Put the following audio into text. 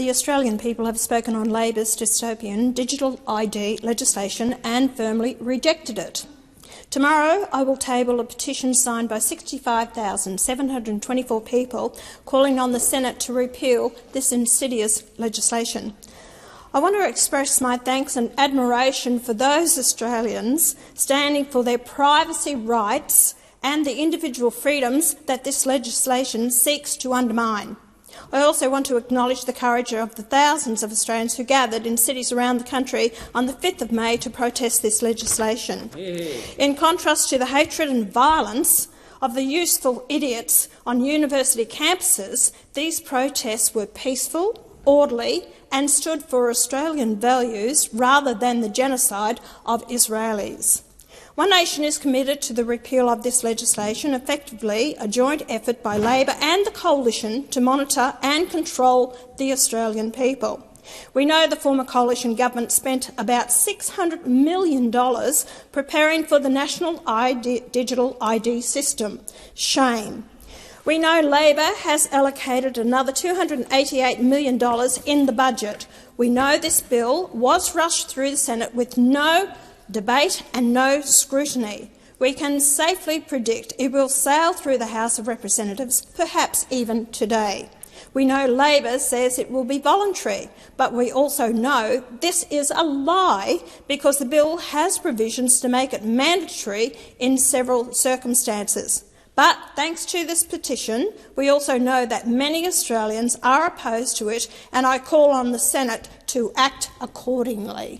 the Australian people have spoken on Labor's dystopian digital ID legislation and firmly rejected it. Tomorrow I will table a petition signed by 65,724 people calling on the Senate to repeal this insidious legislation. I want to express my thanks and admiration for those Australians standing for their privacy rights and the individual freedoms that this legislation seeks to undermine. I also want to acknowledge the courage of the thousands of Australians who gathered in cities around the country on the 5th of May to protest this legislation. In contrast to the hatred and violence of the useful idiots on university campuses, these protests were peaceful, orderly and stood for Australian values rather than the genocide of Israelis. One Nation is committed to the repeal of this legislation, effectively a joint effort by Labor and the Coalition to monitor and control the Australian people. We know the former Coalition government spent about $600 million preparing for the national digital ID system. Shame. We know Labor has allocated another $288 million in the budget. We know this bill was rushed through the Senate with no debate and no scrutiny. We can safely predict it will sail through the House of Representatives, perhaps even today. We know Labor says it will be voluntary, but we also know this is a lie because the bill has provisions to make it mandatory in several circumstances. But thanks to this petition, we also know that many Australians are opposed to it, and I call on the Senate to act accordingly.